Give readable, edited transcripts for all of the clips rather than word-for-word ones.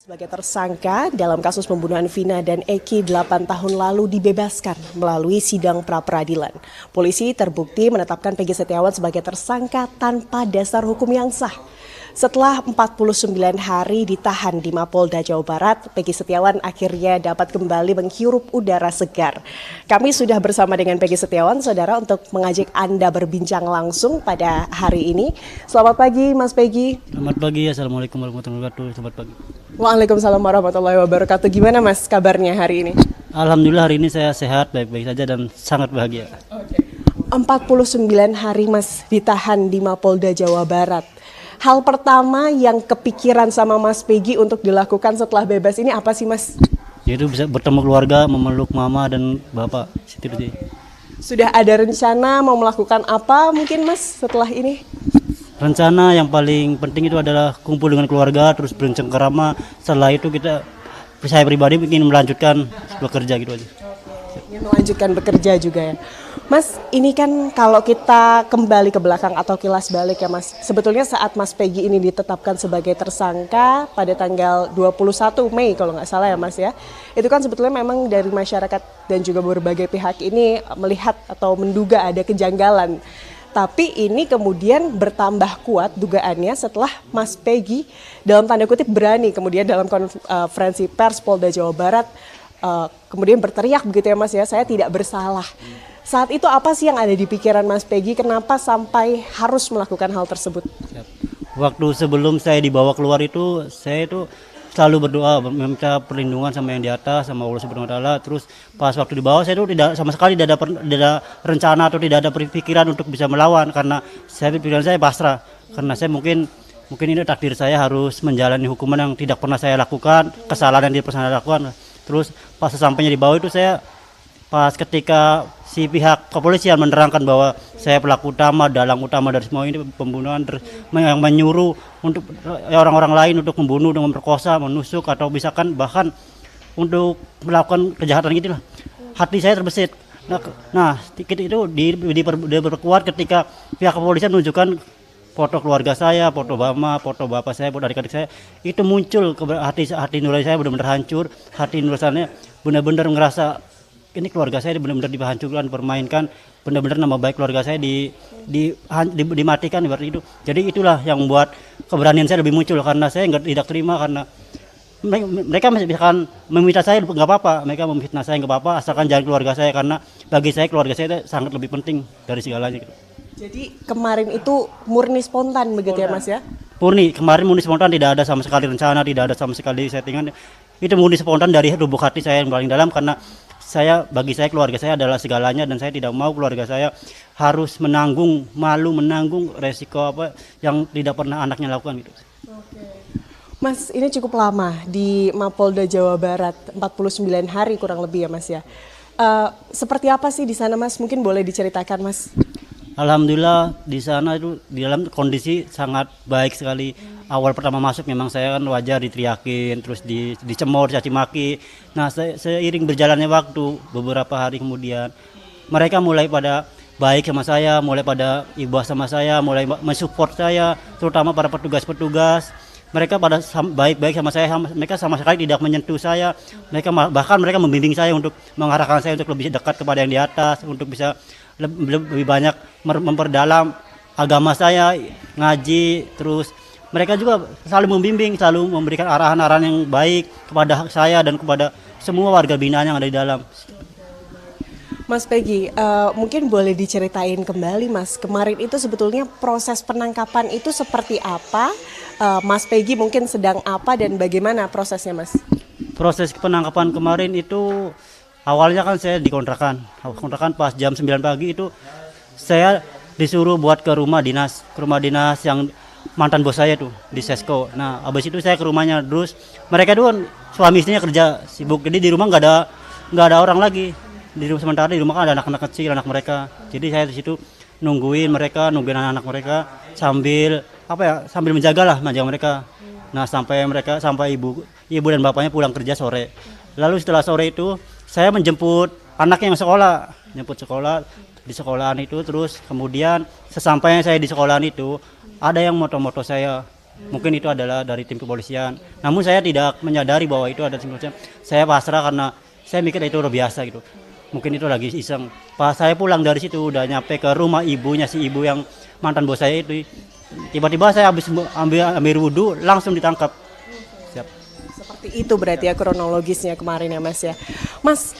Sebagai tersangka dalam kasus pembunuhan Vina dan Eki 8 tahun lalu dibebaskan melalui sidang pra-peradilan. Polisi terbukti menetapkan Peggy Setiawan sebagai tersangka tanpa dasar hukum yang sah. Setelah 49 hari ditahan di Mapolda Jawa Barat, Peggy Setiawan akhirnya dapat kembali menghirup udara segar. Kami sudah bersama dengan Peggy Setiawan, saudara, untuk mengajak Anda berbincang langsung pada hari ini. Selamat pagi, Mas Peggy. Selamat pagi, Assalamualaikum warahmatullahi wabarakatuh. Selamat pagi. Waalaikumsalam warahmatullahi wabarakatuh. Gimana Mas kabarnya hari ini? Alhamdulillah hari ini saya sehat, baik-baik saja dan sangat bahagia. 49 hari Mas ditahan di Mapolda Jawa Barat. Hal pertama yang kepikiran sama Mas Peggy untuk dilakukan setelah bebas ini apa sih Mas? Yaitu bisa bertemu keluarga, memeluk mama dan bapak. Seperti itu. Sudah ada rencana mau melakukan apa mungkin Mas setelah ini? Rencana yang paling penting itu adalah kumpul dengan keluarga, terus bercengkerama. Setelah itu saya pribadi ingin melanjutkan bekerja gitu aja. Ingin melanjutkan bekerja juga ya. Mas, ini kan kalau kita kembali ke belakang atau kilas balik ya Mas. Sebetulnya saat Mas Peggy ini ditetapkan sebagai tersangka pada tanggal 21 Mei kalau nggak salah ya Mas ya. Itu kan sebetulnya memang dari masyarakat dan juga berbagai pihak ini melihat atau menduga ada kejanggalan. Tapi ini kemudian bertambah kuat dugaannya setelah Mas Peggy dalam tanda kutip berani kemudian dalam konferensi pers Polda Jawa Barat kemudian berteriak begitu ya Mas ya, saya tidak bersalah. Saat itu apa sih yang ada di pikiran Mas Peggy, kenapa sampai harus melakukan hal tersebut? Waktu sebelum saya dibawa keluar itu, saya itu selalu berdoa meminta perlindungan sama yang di atas, sama Allah Subhanahu wa taala. Terus pas waktu dibawa saya itu tidak sama sekali tidak ada rencana atau tidak ada pikiran untuk bisa melawan, karena pikiran saya pasrah. Karena saya mungkin ini takdir saya harus menjalani hukuman yang tidak pernah saya lakukan, kesalahan yang tidak pernah saya lakukan. Terus pas sesampainya di bawah itu saya pas ketika si pihak kepolisian menerangkan bahwa saya pelaku utama, dalang utama dari semua ini pembunuhan, yang menyuruh untuk orang-orang lain untuk membunuh, dengan memperkosa, menusuk atau misalkan bahkan untuk melakukan kejahatan gitu lah. Hati saya terbesit. Nah, itu diperkuat ketika pihak kepolisian menunjukkan foto keluarga saya, foto mama, foto bapak saya, foto adik-adik saya. Itu muncul ke hati nurani saya benar-benar hancur, hati nurani benar-benar ngerasa ini keluarga saya benar-benar dihancurkan, dipermainkan, benar-benar nama baik keluarga saya dimatikan seperti itu. Jadi itulah yang membuat keberanian saya lebih muncul, karena saya tidak terima, karena mereka masih bisa meminta saya nggak apa-apa, mereka memfitnah saya nggak apa-apa, asalkan jangan keluarga saya, karena bagi saya keluarga saya itu sangat lebih penting dari segalanya. Gitu. Jadi kemarin itu murni spontan begitu ya Mas ya? Kemarin murni spontan, tidak ada sama sekali rencana, tidak ada sama sekali settingan. Itu murni spontan dari lubuk hati saya yang paling dalam, karena bagi saya keluarga saya adalah segalanya, dan saya tidak mau keluarga saya harus menanggung resiko apa yang tidak pernah anaknya lakukan gitu. Mas, ini cukup lama di Mapolda Jawa Barat, 49 hari kurang lebih ya Mas ya. Seperti apa sih di sana Mas? Mungkin boleh diceritakan Mas. Alhamdulillah di sana itu di dalam kondisi sangat baik sekali. Awal pertama masuk memang saya kan wajar diteriakin, terus dicemor, caci maki. Nah, seiring berjalannya waktu, beberapa hari kemudian mereka mulai pada baik sama saya, mulai pada ibadah sama saya, mulai mensupport saya, terutama para petugas-petugas. Mereka pada baik-baik sama saya, mereka sama sekali tidak menyentuh saya. Bahkan mereka membimbing saya untuk mengarahkan saya untuk lebih dekat kepada yang di atas, untuk bisa lebih banyak memperdalam agama saya, ngaji. Terus mereka juga selalu membimbing, selalu memberikan arahan-arahan yang baik kepada saya dan kepada semua warga binaan yang ada di dalam. Mas Peggy, mungkin boleh diceritain kembali Mas, kemarin itu sebetulnya proses penangkapan itu seperti apa? Mas Peggy mungkin sedang apa dan bagaimana prosesnya Mas? Proses penangkapan kemarin itu awalnya kan saya dikontrakan pas jam 9 pagi itu saya disuruh buat ke rumah dinas yang mantan bos saya tuh di Sesko. Nah, habis itu saya ke rumahnya, terus mereka tuh suami istrinya kerja sibuk, jadi di rumah nggak ada orang lagi. Di rumah sementara di rumah kan ada anak-anak kecil, anak mereka. Jadi saya di situ nungguin anak-anak mereka sambil menjaga mereka. Nah, sampai ibu dan bapaknya pulang kerja sore. Lalu setelah sore itu saya menjemput anaknya yang jemput sekolah di sekolahan itu. Terus kemudian sesampainya saya di sekolahan itu ada yang moto-moto saya, Mungkin itu adalah dari tim kepolisian. Namun saya tidak menyadari bahwa itu ada tim kepolisian. Saya pasrah karena saya mikir itu udah biasa gitu. Mungkin itu lagi iseng. Pas saya pulang dari situ udah nyampe ke rumah ibunya si ibu yang mantan bos saya itu. Tiba-tiba saya habis ambil wudhu langsung ditangkap. Siap. Seperti itu berarti ya kronologisnya kemarin ya Mas ya. Mas,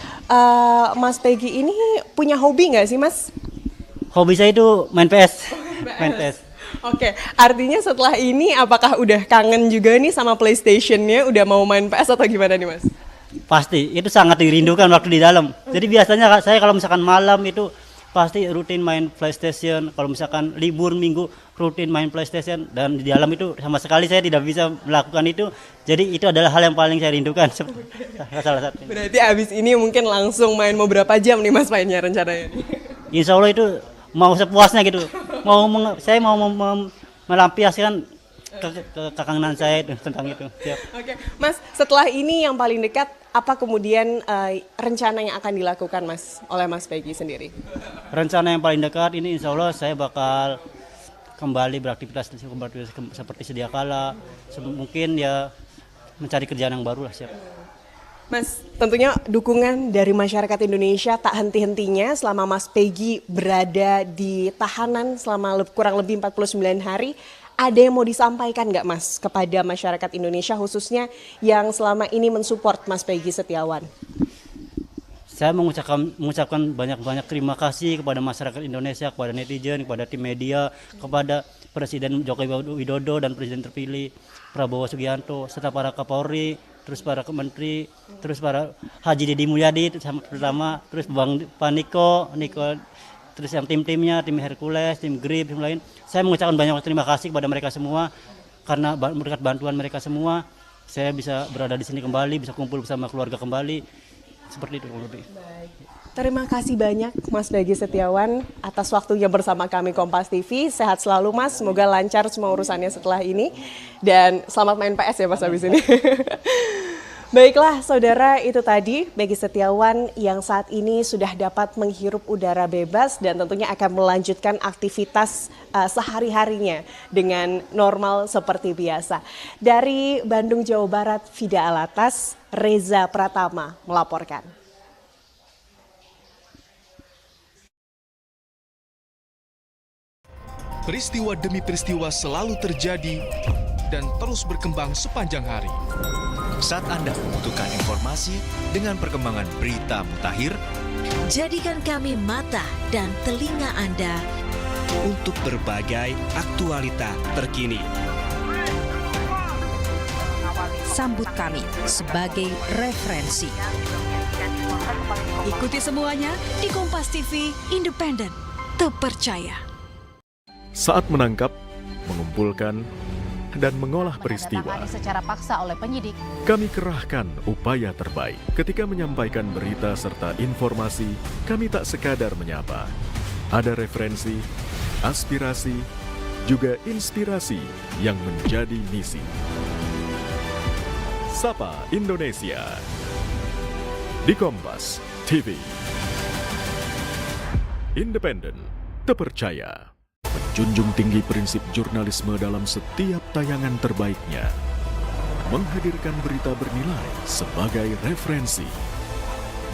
Mas Peggy ini punya hobi nggak sih Mas? Hobi saya itu main PS. Main PS. Oke, artinya setelah ini apakah udah kangen juga nih sama PlayStation-nya? Udah mau main PS atau gimana nih Mas? Pasti, itu sangat dirindukan waktu di dalam. Jadi biasanya saya kalau misalkan malam itu pasti rutin main PlayStation. Kalau misalkan libur minggu rutin main PlayStation. Dan di dalam itu sama sekali saya tidak bisa melakukan itu. Jadi itu adalah hal yang paling saya rindukan. Salah satu. Berarti abis ini mungkin langsung main mau berapa jam nih Mas mainnya rencananya? Insya Allah itu mau sepuasnya gitu. Saya mau melampiaskan kekangenan saya itu tentang itu. Siap. Oke, Mas, setelah ini yang paling dekat apa kemudian rencana yang akan dilakukan Mas oleh Mas Peggy sendiri? Rencana yang paling dekat ini insya Allah saya bakal kembali beraktivitas seperti sedia kala. Mungkin ya mencari kerjaan yang baru lah, siap. Mas, tentunya dukungan dari masyarakat Indonesia tak henti-hentinya selama Mas Peggy berada di tahanan selama kurang lebih 49 hari. Ada yang mau disampaikan nggak Mas kepada masyarakat Indonesia khususnya yang selama ini mensupport Mas Peggy Setiawan? Saya mengucapkan banyak-banyak terima kasih kepada masyarakat Indonesia, kepada netizen, kepada tim media, kepada Presiden Joko Widodo dan Presiden terpilih Prabowo Subianto, serta para Kapolri, terus para Menteri, terus para Haji Deddy Mulyadi terutama, terus Bang Paniko, terus yang tim-timnya, tim Hercules, tim Grip, tim lain. Saya mengucapkan banyak terima kasih kepada mereka semua karena berkat bantuan mereka semua saya bisa berada di sini kembali, bisa kumpul bersama keluarga kembali. Seperti itu lebih. Terima kasih banyak Mas Peggy Setiawan atas waktunya bersama kami Kompas TV. Sehat selalu Mas, semoga lancar semua urusannya setelah ini dan selamat main PS ya Mas habis ini. Baiklah saudara, itu tadi Peggy Setiawan yang saat ini sudah dapat menghirup udara bebas dan tentunya akan melanjutkan aktivitas sehari-harinya dengan normal seperti biasa. Dari Bandung, Jawa Barat, Fida Alatas, Reza Pratama melaporkan. Peristiwa demi peristiwa selalu terjadi dan terus berkembang sepanjang hari. Saat Anda membutuhkan informasi dengan perkembangan berita mutakhir, jadikan kami mata dan telinga Anda untuk berbagai aktualita terkini. Sambut kami sebagai referensi. Ikuti semuanya di Kompas TV, independen, terpercaya. Saat menangkap, mengumpulkan, dan mengolah peristiwa, secara paksa oleh penyidik. kami kerahkan upaya terbaik. Ketika menyampaikan berita serta informasi, kami tak sekadar menyapa. Ada referensi, aspirasi, juga inspirasi yang menjadi misi. Sapa Indonesia di Kompas TV. Independen, terpercaya. Menjunjung tinggi prinsip jurnalisme dalam setiap tayangan terbaiknya. Menghadirkan berita bernilai sebagai referensi.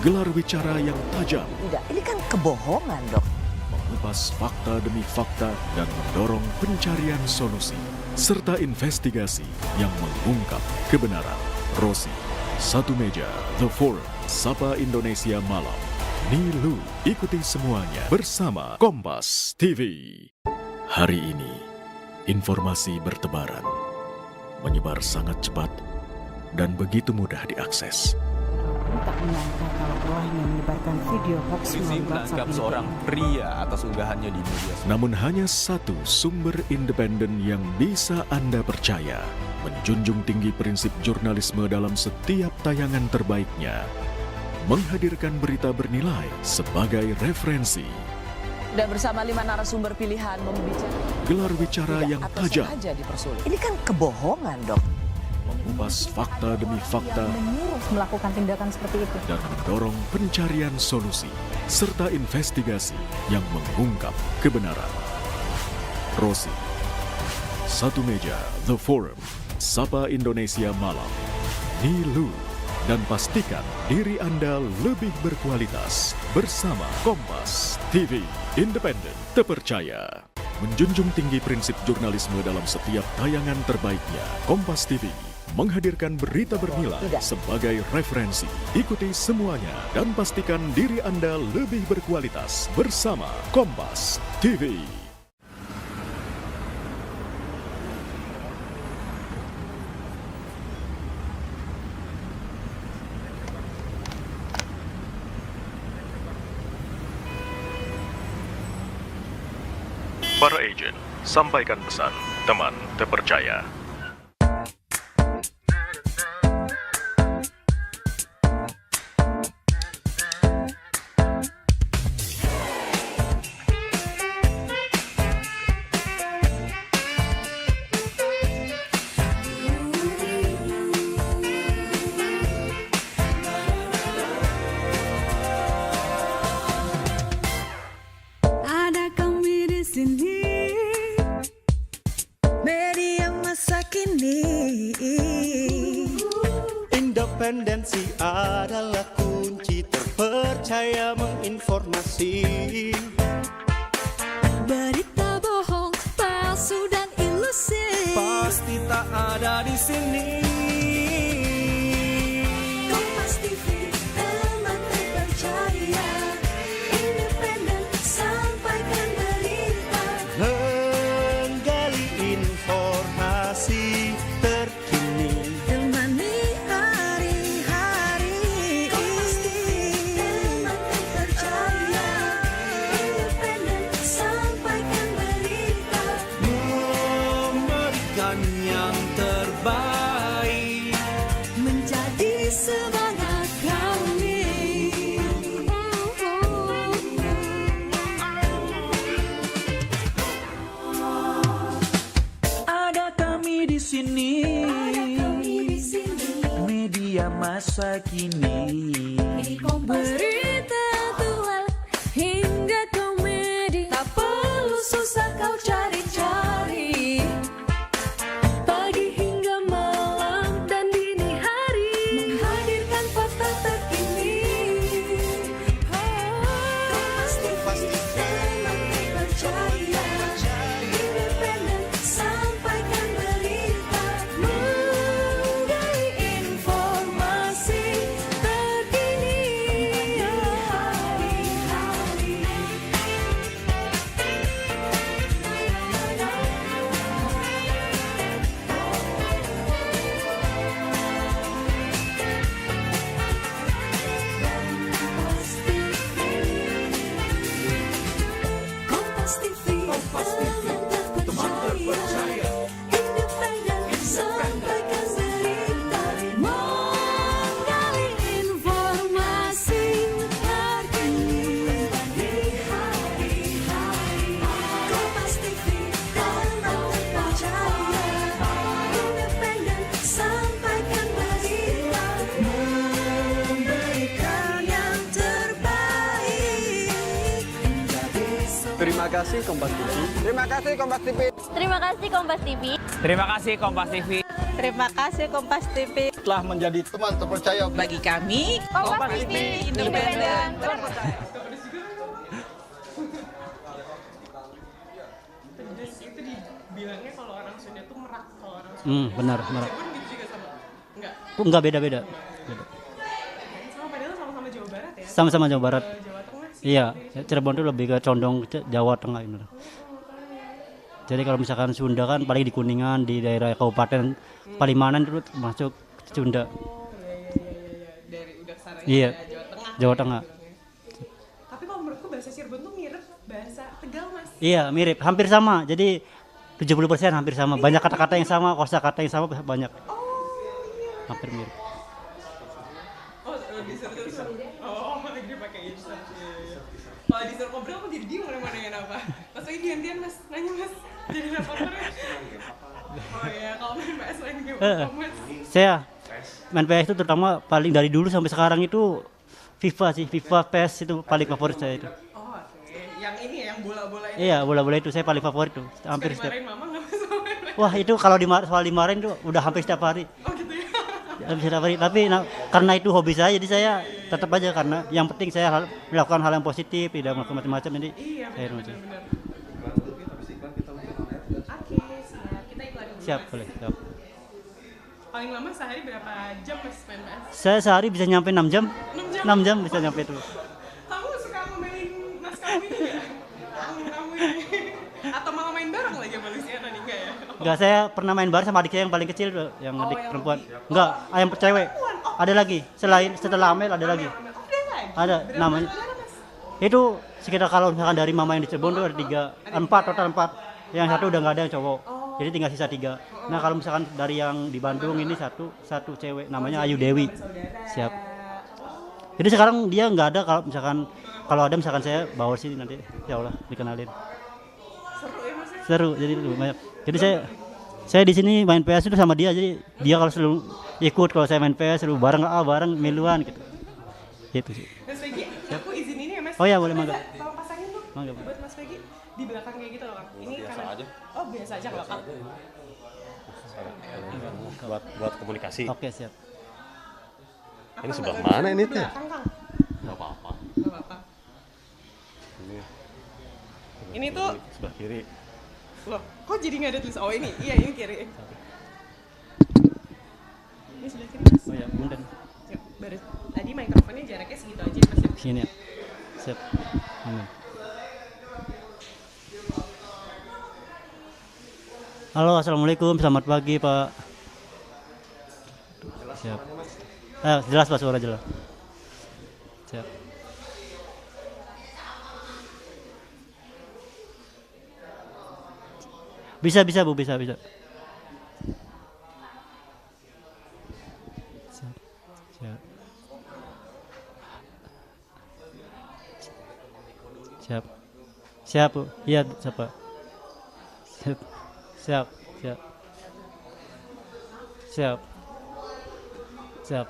Gelar bicara yang tajam. Tidak, ini kan kebohongan, Dok. Mengupas fakta demi fakta dan mendorong pencarian solusi. Serta investigasi yang mengungkap kebenaran. Rosi, Satu Meja, The Forum, Sapa Indonesia Malam. Nilu, ikuti semuanya bersama Kompas TV. Hari ini, informasi bertebaran, menyebar sangat cepat, dan begitu mudah diakses. Tak menyangka kalau telah menyebarkan video hoax melalui WhatsApp seorang pria atas unggahannya di media sosial. Namun hanya satu sumber independen yang bisa Anda percaya, menjunjung tinggi prinsip jurnalisme dalam setiap tayangan terbaiknya, menghadirkan berita bernilai sebagai referensi. Dan bersama 5 narasumber pilihan membicarakan Gelar bicara yang tajam. Ini kan kebohongan, Dok. Mengupas fakta demi fakta menyuruh melakukan tindakan seperti itu. dan mendorong pencarian solusi serta investigasi yang mengungkap kebenaran. Rosi, Satu Meja The Forum, Sapa Indonesia Malam, Nilu, dan pastikan diri Anda lebih berkualitas bersama Kompas TV, independen, terpercaya. Menjunjung tinggi prinsip jurnalisme dalam setiap tayangan terbaiknya, Kompas TV menghadirkan berita bernilai sebagai referensi. Ikuti semuanya dan pastikan diri Anda lebih berkualitas bersama Kompas TV. Para agen, sampaikan pesan, teman terpercaya. Ada kami di sini, media masa kini. Independensi adalah kunci terpercaya menginformasi. Berita bohong, palsu dan ilusi Pasti tak ada di sini. Kompas TV, teman terpercaya, independen, sampaikan berita. Menggali informasi terkini. Temani hari-hari. Kompas TV, teman terpercaya, independen, sampaikan berita. Memberikan yang terbaik. Menjadi semangat kami. Ada kami di sini. Media masa kini. Berita aktual hingga komedi, tak perlu susah kau cari-cari. Pagi hingga malam dan dini hari, menghadirkan fakta terkini. Kompas TV, teman terpercaya, independen, sampaikan berita. Menggali informasi terkini. Hari-hari. Kompas TV, teman terpercaya, independen, sampaikan berita. Menggali informasi terkini. Hari-hari. Kompas TV, teman terpercaya, independen, sampaikan berita. Memberikan yang terbaik. Terima kasih Kompas TV. Terima kasih Kompas TV. Terima kasih Kompas TV. Terima kasih Kompas TV. Terima kasih Kompas TV. Telah menjadi teman terpercaya Bagi kami, Kompas TV, independen, terpercaya. Benar. Enggak beda-beda. Sama-sama Jawa Barat. Iya, Cirebon itu lebih ke condong Jawa Tengah ini. Jadi kalau misalkan Sunda kan paling di Kuningan, di daerah Kabupaten Palimanan itu masuk Sunda. Iya, Jawa Tengah. Tapi kalau menurutku bahasa Cirebon tuh mirip bahasa Tegal, Mas. Iya, mirip, hampir sama. Jadi 70% hampir sama. Banyak kata-kata yang sama, kosakata yang sama banyak. Hampir mirip. Oh, lagi pakai insert. Kalau disuruh ngobrol aku jadi bingung mau nanyain apa. Pas lagi gantian Mas, nanya Mas. Jadi reporternya. Oh iya, kalau main PS lain gimana Mas? Saya main PS itu terutama paling dari dulu sampai sekarang itu FIFA sih, FIFA PES itu paling favorit saya itu. Oh, oke. Yang ini ya, yang bola-bola ini. Iya, bola-bola itu saya paling favorit tuh. Hampir setiap. Dimarahin mama nggak Mas? Wah itu kalau soal dimarahin tuh udah hampir setiap hari. Oh gitu ya. Hampir setiap hari. Tapi karena itu hobi saya, jadi saya tetap aja karena yang penting saya melakukan hal yang positif, tidak melakukan macam-macam. Jadi saya Benar-benar. Oke, siap. Kita iklan dulu. siap, boleh. Siap. Paling lama sehari berapa jam Mas main PS? Saya sehari bisa nyampe 6 jam. 6 jam? 6 jam bisa nyampe itu. Kamu suka ngomelin Mas kamu ini nggak? Kamu ini. Atau malah main bareng lagi sama Luciana nih, enggak ya? Enggak, saya pernah main bar sama adik saya yang paling kecil tuh, yang adik yang perempuan. Enggak, yang cewek. Ada lagi, selain setelah Amel ada lagi. Ada namanya. Itu sekitar kalau misalkan dari mama yang di Cirebon tuh ada 4 total 4. Yang satu udah nggak ada yang cowok. Jadi tinggal sisa 3. Nah kalau misalkan dari yang di Bandung ini satu cewek namanya Ayu Dewi. Siap. Jadi sekarang dia nggak ada, kalau ada misalkan saya bawa sini nanti, ya Allah dikenalin. Seru jadi lumayan. Jadi saya di sini main PS itu sama dia, jadi dia kalau selalu ikut kalau saya main PS selalu bareng miluan gitu. Gitu sih. Mas Peggy, aku izin ini ya Mas. Oh ya boleh, mangga. Tolong pasangin tuh. Mangga. Buat Mas Peggy di belakang kayak gitu loh Kang. Ini biasa aja. Oh biasa aja nggak apa-apa. Buat komunikasi. Oke siap. Ini sebelah mana ini teh? Belakang Kang. Gak apa-apa. Nggak apa-apa. Ini tuh Sebelah kiri. loh, kok jadi nggak ada tulis? Oh ini, iya ini kiri. Ini sebelah kiri Mas. Oh ya, punten. Yuk, baru tadi mikrofonnya jaraknya segitu aja Mas. Ya? Sini ya. Siap. Amin. Halo, assalamualaikum, selamat pagi Pak. Siap. Jelas Pak, suara jelas. Siap. Bisa Bu, bisa. Siap. Siap Bu. Iya siapa? Siap.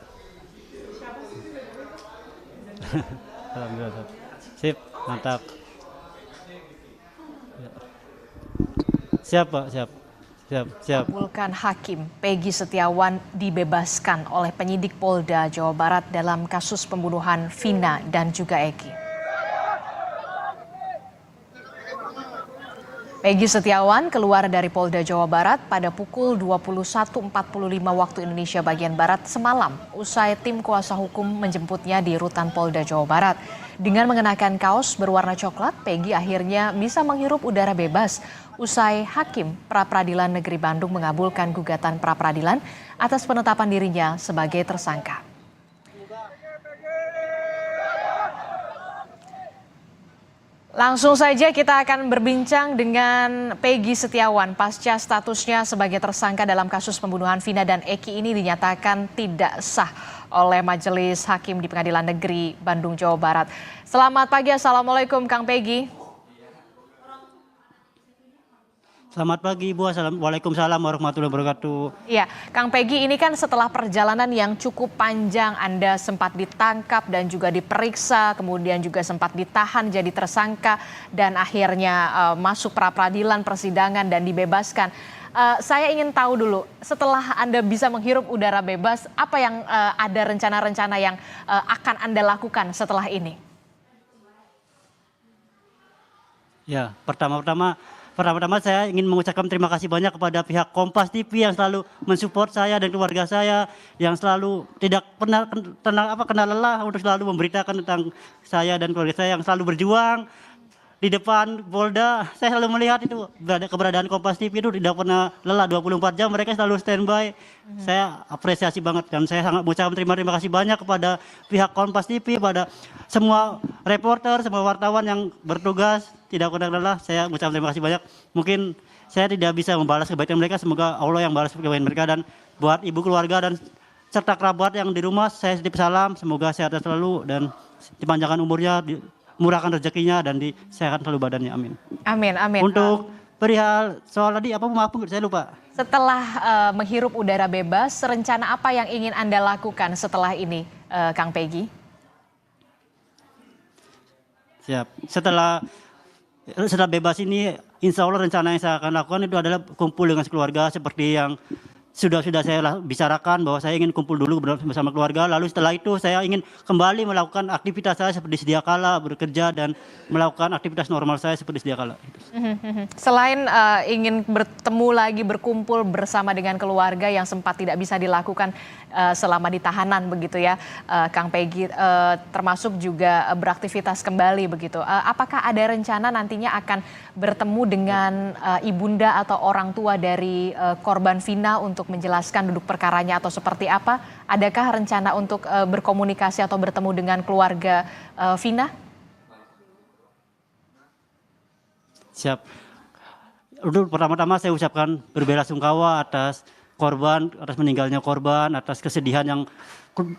Alhamdulillah. Sip, mantap. Siap Pak, siap. Kabulkan Hakim Peggy Setiawan dibebaskan oleh penyidik Polda Jawa Barat dalam kasus pembunuhan Vina dan juga Eki. Peggy Setiawan keluar dari Polda Jawa Barat pada pukul 21.45 waktu Indonesia bagian Barat semalam usai tim kuasa hukum menjemputnya di rutan Polda Jawa Barat. Dengan mengenakan kaos berwarna coklat, Peggy akhirnya bisa menghirup udara bebas usai Hakim Pra-Peradilan Negeri Bandung mengabulkan gugatan pra-peradilan atas penetapan dirinya sebagai tersangka. Langsung saja kita akan berbincang dengan Peggy Setiawan pasca statusnya sebagai tersangka dalam kasus pembunuhan Vina dan Eki ini dinyatakan tidak sah oleh Majelis Hakim di Pengadilan Negeri Bandung, Jawa Barat. Selamat pagi, Assalamualaikum Kang Peggy. Selamat pagi Bu, Waalaikumsalam warahmatullahi wabarakatuh. Iya, Kang Peggy, ini kan setelah perjalanan yang cukup panjang, Anda sempat ditangkap dan juga diperiksa, kemudian juga sempat ditahan jadi tersangka dan akhirnya masuk pra-peradilan persidangan dan dibebaskan. Saya ingin tahu dulu, setelah Anda bisa menghirup udara bebas, apa yang ada rencana-rencana yang akan Anda lakukan setelah ini? Ya, pertama-tama saya ingin mengucapkan terima kasih banyak kepada pihak Kompas TV yang selalu mensupport saya dan keluarga saya, yang selalu tidak pernah kenal lelah untuk selalu memberitakan tentang saya dan keluarga saya, yang selalu berjuang di depan Polda. Saya selalu melihat itu keberadaan Kompas TV itu tidak pernah lelah, 24 jam mereka selalu standby. Saya apresiasi banget dan saya sangat mengucapkan terima kasih banyak kepada pihak Kompas TV, pada semua reporter, semua wartawan yang bertugas tidak pernah lelah. Saya mengucapkan terima kasih banyak. Mungkin saya tidak bisa membalas kebaikan mereka, semoga Allah yang balas kebaikan mereka. Dan buat ibu keluarga dan serta kerabat yang di rumah, saya titip salam, semoga sehat selalu dan dipanjangkan umurnya, murahkan rezekinya dan disehatkan selalu badannya, amin. Amin. Untuk perihal soal tadi apa, maaf saya lupa. Setelah menghirup udara bebas, rencana apa yang ingin Anda lakukan setelah ini, Kang Peggy? Siap. Setelah bebas ini insya Allah rencana yang saya akan lakukan itu adalah kumpul dengan keluarga seperti yang sudah saya bicarakan bahwa saya ingin kumpul dulu bersama keluarga, lalu setelah itu saya ingin kembali melakukan aktivitas saya seperti sedia kala, bekerja dan melakukan aktivitas normal saya seperti sedia kala. Selain ingin bertemu lagi, berkumpul bersama dengan keluarga yang sempat tidak bisa dilakukan selama di tahanan begitu ya, Kang Peggy, termasuk juga beraktivitas kembali begitu. Apakah ada rencana nantinya akan bertemu dengan ibunda atau orang tua dari korban Vina untuk menjelaskan duduk perkaranya atau seperti apa? Adakah rencana untuk berkomunikasi atau bertemu dengan keluarga Vina? Siap. Untuk pertama-tama saya ucapkan berbelasungkawa atas korban, atas meninggalnya korban, atas kesedihan yang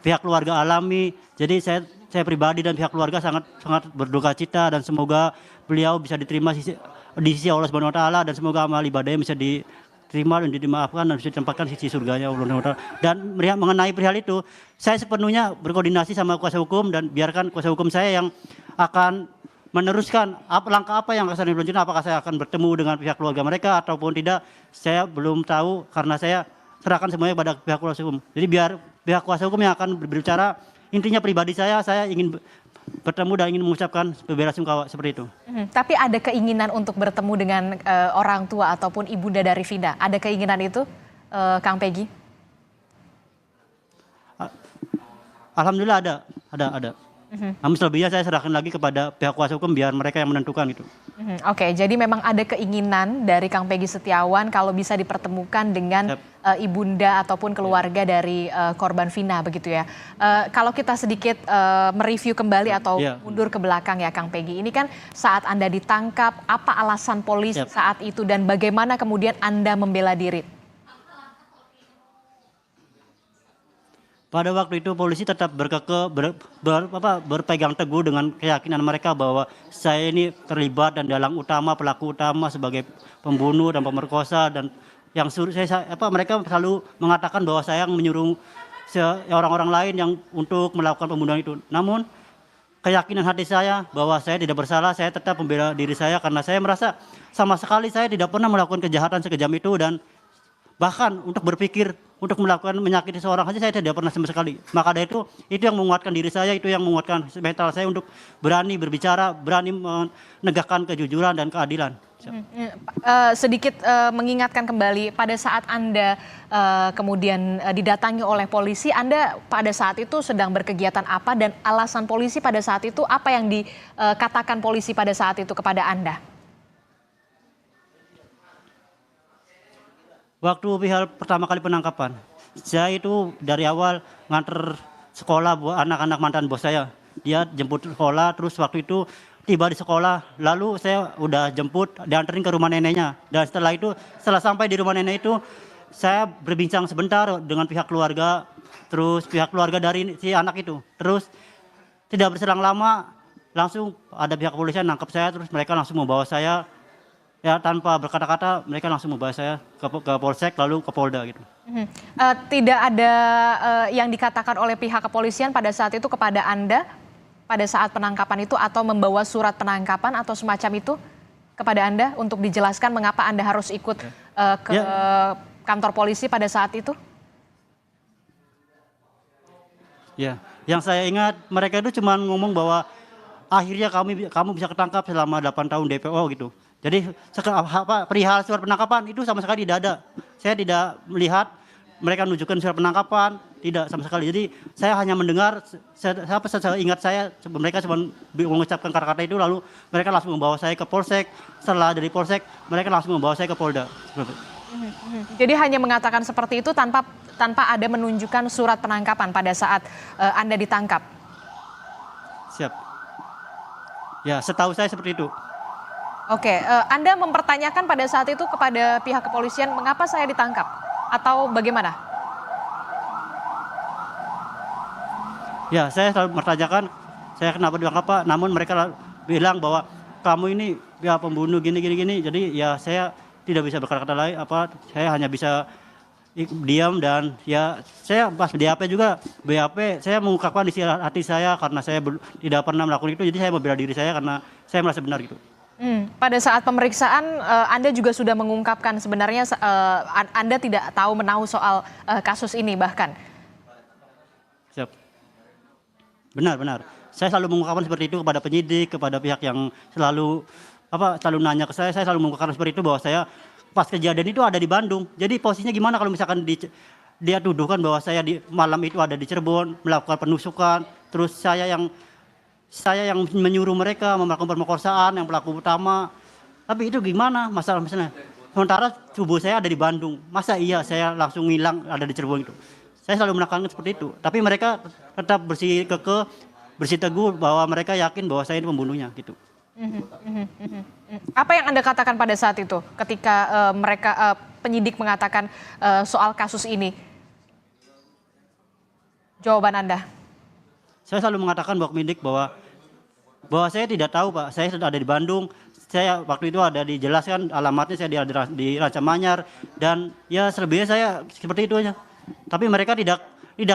pihak keluarga alami. Jadi saya pribadi dan pihak keluarga sangat berduka cita dan semoga beliau bisa diterima di sisi Allah Subhanahu wa taala dan semoga amal ibadahnya bisa diterima dan dimaafkan dan bisa ditempatkan di sisi surganya Allah Subhanahu wa taala. Dan mengenai perihal itu, saya sepenuhnya berkoordinasi sama kuasa hukum dan biarkan kuasa hukum saya yang akan meneruskan langkah apa yang akan dilanjutkan, apakah saya akan bertemu dengan pihak keluarga mereka ataupun tidak, saya belum tahu karena saya serahkan semuanya pada pihak kuasa hukum. Jadi biar pihak kuasa hukum yang akan berbicara, intinya pribadi saya ingin bertemu dan ingin mengucapkan belasungkawa seperti itu. Tapi ada keinginan untuk bertemu dengan orang tua ataupun ibunda dari Vina, ada keinginan itu, Kang Peggy? Alhamdulillah ada. Namun selebihnya saya serahkan lagi kepada pihak kuasa hukum biar mereka yang menentukan itu. Oke, jadi memang ada keinginan dari Kang Peggy Setiawan kalau bisa dipertemukan dengan ibunda ataupun keluarga dari korban Vina begitu ya. Kalau kita sedikit mereview kembali atau mundur ke belakang ya Kang Peggy, ini kan saat Anda ditangkap, apa alasan polisi saat itu dan bagaimana kemudian Anda membela diri? Pada waktu itu polisi tetap berpegang teguh dengan keyakinan mereka bahwa saya ini terlibat dan dalang utama, pelaku utama sebagai pembunuh dan pemerkosa, dan yang mereka selalu mengatakan bahwa saya yang menyuruh orang-orang lain yang untuk melakukan pembunuhan itu. Namun keyakinan hati saya bahwa saya tidak bersalah, saya tetap membela diri saya karena saya merasa sama sekali saya tidak pernah melakukan kejahatan sekejam itu, dan bahkan untuk berpikir untuk melakukan menyakiti seorang saja saya tidak pernah sama sekali. Maka dari itu yang menguatkan diri saya, itu yang menguatkan mental saya untuk berani berbicara, berani menegakkan kejujuran dan keadilan. Sedikit mengingatkan kembali, pada saat Anda kemudian didatangi oleh polisi, Anda pada saat itu sedang berkegiatan apa dan alasan polisi pada saat itu, apa yang dikatakan polisi pada saat itu kepada Anda? Waktu pihak pertama kali penangkapan, saya itu dari awal nganter sekolah buat anak-anak mantan bos saya. Dia jemput sekolah, terus waktu itu tiba di sekolah, lalu saya udah jemput, dianterin ke rumah neneknya. Dan setelah sampai di rumah nenek itu, saya berbincang sebentar dengan pihak keluarga, terus pihak keluarga dari si anak itu. Terus tidak berselang lama, langsung ada pihak kepolisian nangkep saya, terus mereka langsung membawa saya. Ya tanpa berkata-kata mereka langsung membawa saya ke Polsek lalu ke Polda gitu. Tidak ada yang dikatakan oleh pihak kepolisian pada saat itu kepada Anda pada saat penangkapan itu atau membawa surat penangkapan atau semacam itu kepada Anda untuk dijelaskan mengapa Anda harus ikut ke kantor polisi pada saat itu? Ya, yang saya ingat mereka itu cuma ngomong bahwa akhirnya kamu bisa ketangkap selama 8 tahun DPO gitu. Jadi perihal surat penangkapan itu sama sekali tidak ada. Saya tidak melihat mereka menunjukkan surat penangkapan, tidak sama sekali. Jadi saya hanya mendengar, saya ingat mereka cuma mengucapkan kata-kata itu, lalu mereka langsung membawa saya ke Polsek. Setelah dari Polsek, mereka langsung membawa saya ke Polda. Jadi hanya mengatakan seperti itu tanpa ada menunjukkan surat penangkapan pada saat Anda ditangkap? Siap. Ya, setahu saya seperti itu. Oke, Anda mempertanyakan pada saat itu kepada pihak kepolisian mengapa saya ditangkap atau bagaimana? Ya, saya selalu mempertanyakan saya kenapa ditangkap Pak, namun mereka bilang bahwa kamu ini ya pembunuh gini. Jadi ya saya tidak bisa berkata-kata lain, saya hanya bisa diam dan ya saya pas BAP juga saya mengungkapkan isi hati saya karena saya tidak pernah melakukan itu, jadi saya membela diri saya karena saya merasa benar gitu. Pada saat pemeriksaan, Anda juga sudah mengungkapkan sebenarnya Anda tidak tahu menahu soal kasus ini bahkan. Siap. Benar. Saya selalu mengungkapkan seperti itu kepada penyidik, kepada pihak yang selalu nanya ke saya selalu mengungkapkan seperti itu bahwa saya pas kejadian itu ada di Bandung. Jadi posisinya gimana kalau misalkan dia tuduhkan bahwa saya di malam itu ada di Cirebon melakukan penusukan, terus saya yang menyuruh mereka melakukan pemerkosaan yang pelaku utama. Tapi itu gimana masalahnya? Sementara tubuh saya ada di Bandung. Masa iya saya langsung hilang ada di Cirebon itu? Saya selalu menekankan seperti itu. Tapi mereka tetap bersih teguh bahwa mereka yakin bahwa saya ini pembunuhnya gitu. Apa yang Anda katakan pada saat itu ketika penyidik mengatakan soal kasus ini? Jawaban Anda? Saya selalu mengatakan bahwa penyidik bahwa saya tidak tahu Pak, saya sudah ada di Bandung, saya waktu itu ada dijelaskan alamatnya saya di Ranca Manyar dan ya selebihnya saya seperti itu aja. Tapi mereka tidak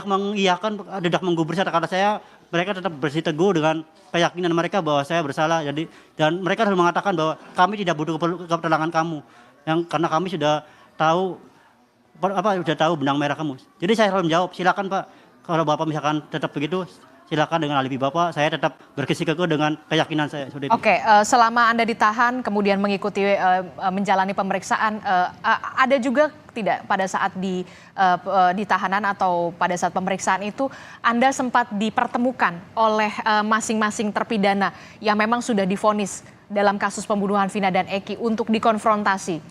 mengiyakan, tidak menggubris kata saya, mereka tetap bersih teguh dengan keyakinan mereka bahwa saya bersalah. Jadi dan mereka selalu mengatakan bahwa kami tidak butuh keterangan kamu, karena kami sudah tahu benang merah kamu. Jadi saya selalu menjawab, silakan Pak, kalau Bapak misalkan tetap begitu. Silakan dengan alibi Bapak, saya tetap berkesikuh dengan keyakinan saya. Oke, selama Anda ditahan, kemudian mengikuti menjalani pemeriksaan, ada juga tidak pada saat di tahanan atau pada saat pemeriksaan itu, Anda sempat dipertemukan oleh masing-masing terpidana yang memang sudah divonis dalam kasus pembunuhan Vina dan Eki untuk dikonfrontasi?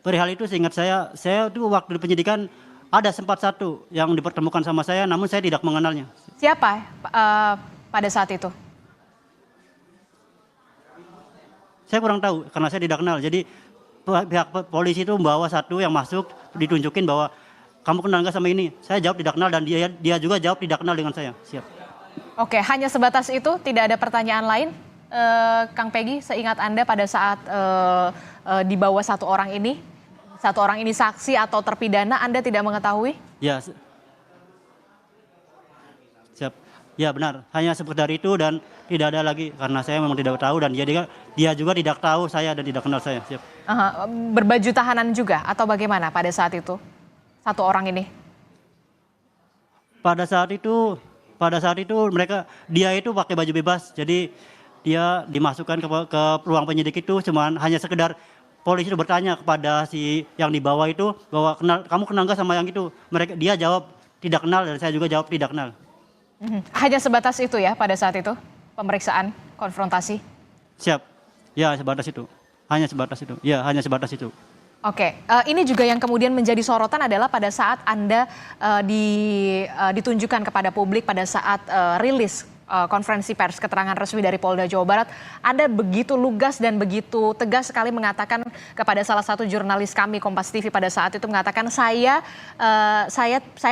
Perihal itu seingat saya itu waktu di penyidikan, ada sempat satu yang dipertemukan sama saya, namun saya tidak mengenalnya. Siapa pada saat itu? Saya kurang tahu, karena saya tidak kenal. Jadi pihak polisi itu membawa satu yang masuk, ditunjukin bahwa kamu kenal nggak sama ini? Saya jawab tidak kenal dan dia juga jawab tidak kenal dengan saya. Siap. Oke, hanya sebatas itu, tidak ada pertanyaan lain, Kang Peggy, seingat Anda pada saat dibawa satu orang ini saksi atau terpidana, Anda tidak mengetahui? Ya, siap. Ya benar, hanya sekedar itu dan tidak ada lagi karena saya memang tidak tahu dan dia juga tidak tahu saya dan tidak kenal saya. Siap. Berbaju tahanan juga atau bagaimana pada saat itu? Satu orang ini? Pada saat itu dia itu pakai baju bebas, jadi dia dimasukkan ke ruang penyidik itu hanya sekedar polisi itu bertanya kepada si yang dibawa itu bahwa kamu kenal nggak sama yang itu? Dia jawab tidak kenal dan saya juga jawab tidak kenal. Hanya sebatas itu ya pada saat itu pemeriksaan konfrontasi? Siap, ya sebatas itu. Hanya sebatas itu. Ya hanya sebatas itu. Oke, ini juga yang kemudian menjadi sorotan adalah pada saat Anda ditunjukkan kepada publik pada saat rilis konferensi pers keterangan resmi dari Polda Jawa Barat, Anda begitu lugas dan begitu tegas sekali mengatakan kepada salah satu jurnalis kami Kompas TV pada saat itu mengatakan saya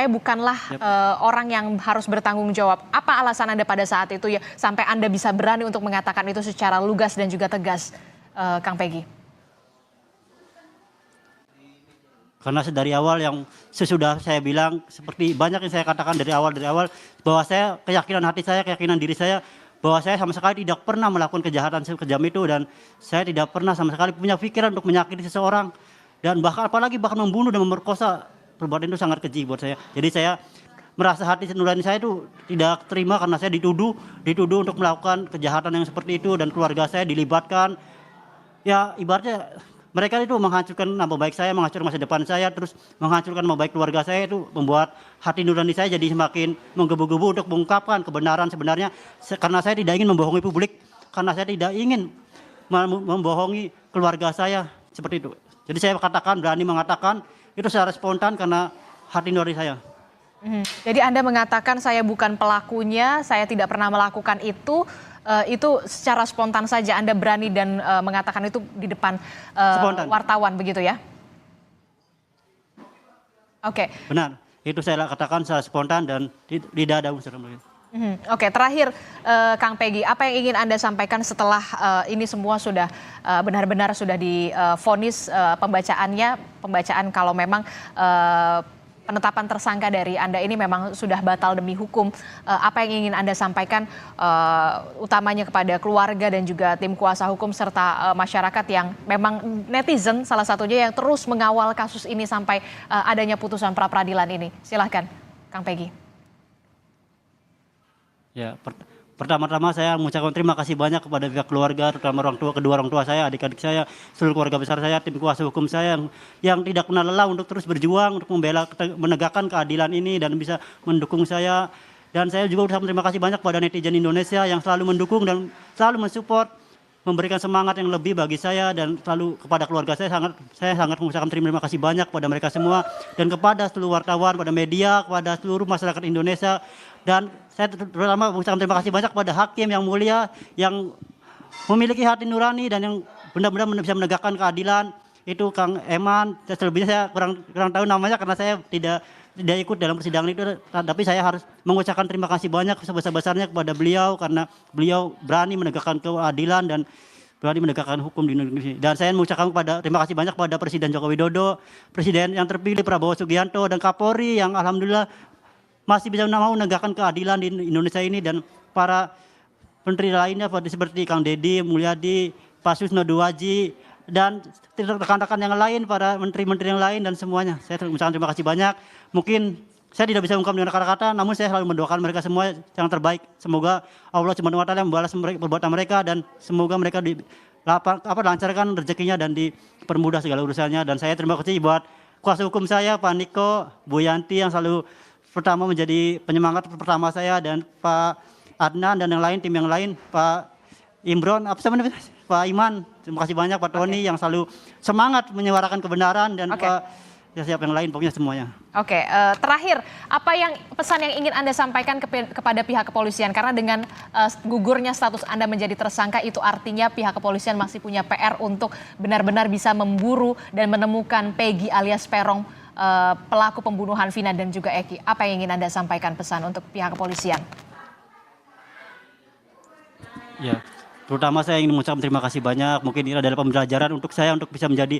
bukanlah orang yang harus bertanggung jawab. Apa alasan Anda pada saat itu ya sampai Anda bisa berani untuk mengatakan itu secara lugas dan juga tegas, Kang Peggy? Karena dari awal yang sesudah saya bilang, seperti banyak yang saya katakan dari awal bahwa saya keyakinan diri saya bahwa saya sama sekali tidak pernah melakukan kejahatan sekejam itu dan saya tidak pernah sama sekali punya pikiran untuk menyakiti seseorang dan apalagi membunuh dan memerkosa. Perbuatan itu sangat keji buat saya. Jadi saya merasa hati nurani saya itu tidak terima karena saya dituduh untuk melakukan kejahatan yang seperti itu dan keluarga saya dilibatkan. Ya ibaratnya mereka itu menghancurkan nama baik saya, menghancurkan masa depan saya, terus menghancurkan nama baik keluarga saya, itu membuat hati nurani saya jadi semakin menggebu-gebu untuk mengungkapkan kebenaran sebenarnya. Karena saya tidak ingin membohongi publik, karena saya tidak ingin membohongi keluarga saya, seperti itu. Jadi saya berani mengatakan itu secara spontan karena hati nurani saya. Jadi Anda mengatakan saya bukan pelakunya, saya tidak pernah melakukan itu secara spontan saja Anda berani dan mengatakan itu di depan wartawan begitu ya? Oke. Benar, itu saya katakan secara spontan dan tidak ada unsur. Oke, terakhir Kang Peggy, apa yang ingin Anda sampaikan setelah ini semua sudah benar-benar sudah divonis pembacaan kalau memang penetapan tersangka dari Anda ini memang sudah batal demi hukum. Apa yang ingin Anda sampaikan utamanya kepada keluarga dan juga tim kuasa hukum serta masyarakat yang memang netizen salah satunya yang terus mengawal kasus ini sampai adanya putusan pra-peradilan ini. Silahkan, Kang Peggy. Ya, pertama-tama saya mengucapkan terima kasih banyak kepada pihak keluarga, terutama kedua orang tua saya, adik-adik saya, seluruh keluarga besar saya, tim kuasa hukum saya yang tidak pernah lelah untuk terus berjuang untuk membela, menegakkan keadilan ini dan bisa mendukung saya. Dan saya juga ucapkan terima kasih banyak kepada netizen Indonesia yang selalu mendukung dan selalu mensupport, memberikan semangat yang lebih bagi saya, dan selalu kepada keluarga saya sangat mengucapkan terima kasih banyak kepada mereka semua, dan kepada seluruh wartawan, pada media, kepada seluruh masyarakat Indonesia. Dan saya terutama mengucapkan terima kasih banyak kepada hakim yang mulia yang memiliki hati nurani dan yang benar-benar bisa menegakkan keadilan, itu Kang Eman. Selebihnya saya kurang tahu namanya karena saya tidak ikut dalam persidangan itu, tapi saya harus mengucapkan terima kasih banyak sebesar-besarnya kepada beliau karena beliau berani menegakkan keadilan dan berani menegakkan hukum di Indonesia. Dan saya mengucapkan terima kasih banyak kepada Presiden Joko Widodo, Presiden yang terpilih Prabowo Subianto, dan Kapolri yang alhamdulillah masih bisa mau menegakkan keadilan di Indonesia ini, dan para menteri lainnya seperti Kang Deddy Mulyadi, Pak Susno Duwaji, dan rekan-rekan yang lain, para menteri-menteri yang lain, dan semuanya. Saya mengucapkan terima kasih banyak. Mungkin saya tidak bisa mengungkap dengan kata-kata, namun saya selalu mendoakan mereka semua yang terbaik. Semoga Allah Subhanahu wa Ta'ala membalas perbuatan mereka, dan semoga mereka lancarkan rezekinya dan dipermudah segala urusannya. Dan saya terima kasih buat kuasa hukum saya, Pak Niko, Bu Yanti yang selalu pertama menjadi penyemangat pertama saya, dan Pak Adnan dan yang lain, tim yang lain, Pak Imron, Pak Iman, terima kasih banyak, Pak Tony yang selalu semangat menyuarakan kebenaran, dan Pak siapa yang lain, pokoknya semuanya. Oke, terakhir, apa yang pesan yang ingin Anda sampaikan kepada pihak kepolisian? Karena dengan gugurnya status Anda menjadi tersangka, itu artinya pihak kepolisian masih punya PR untuk benar-benar bisa memburu dan menemukan Peggy alias Peron, pelaku pembunuhan Vina dan juga Eki. Apa yang ingin Anda sampaikan pesan untuk pihak kepolisian? Ya, terutama saya ingin mengucapkan terima kasih banyak. Mungkin ini adalah pembelajaran untuk saya untuk bisa menjadi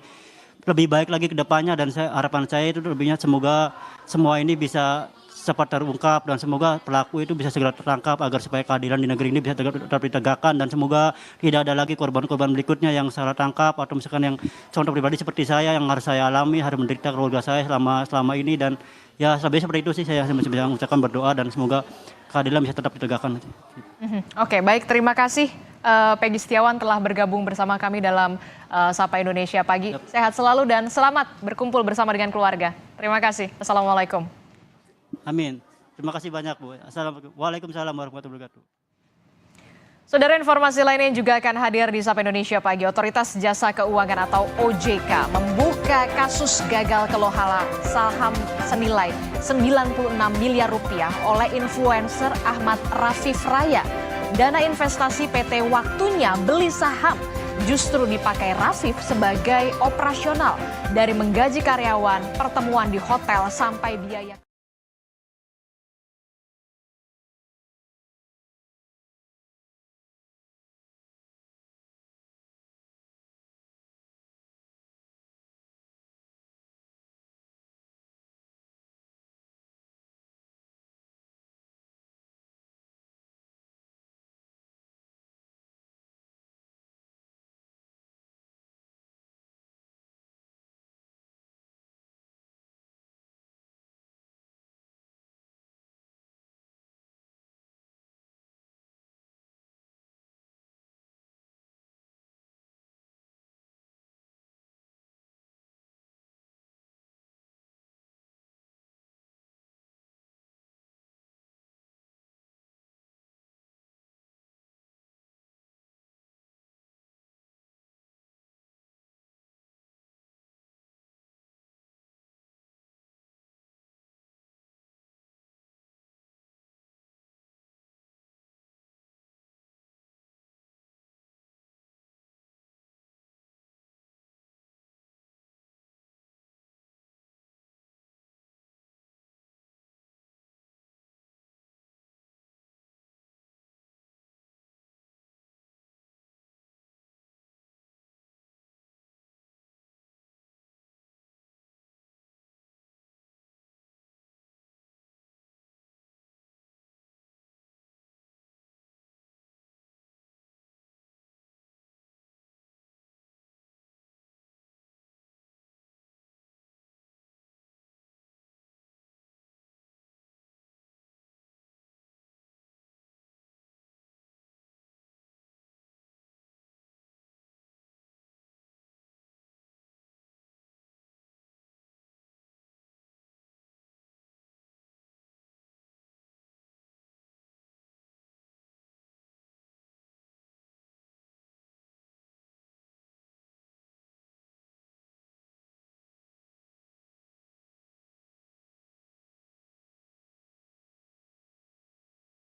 lebih baik lagi ke depannya, dan harapan saya itu lebihnya semoga semua ini bisa cepat terungkap, dan semoga pelaku itu bisa segera tertangkap agar supaya keadilan di negeri ini bisa tetap ditegakkan, dan semoga tidak ada lagi korban-korban berikutnya yang salah tangkap atau misalkan yang contoh pribadi seperti saya yang harus saya alami, harus menderita keluarga saya selama ini. Dan ya lebih seperti itu sih, saya bisa mengucapkan berdoa dan semoga keadilan bisa tetap ditegakkan. Oke, baik, terima kasih Peggy Setiawan telah bergabung bersama kami dalam Sapa Indonesia Pagi. Sehat selalu dan selamat berkumpul bersama dengan keluarga. Terima kasih. Assalamualaikum. Amin. Terima kasih banyak, Bu. Waalaikumsalam warahmatullahi wabarakatuh. Saudara, informasi lainnya juga akan hadir di Sapa Indonesia Pagi. Otoritas Jasa Keuangan atau OJK membuka kasus gagal kelola saham senilai 96 miliar rupiah oleh influencer Ahmad Rafif Raya. Dana investasi PT Waktunya Beli Saham justru dipakai Rafif sebagai operasional, dari menggaji karyawan, pertemuan di hotel, sampai biaya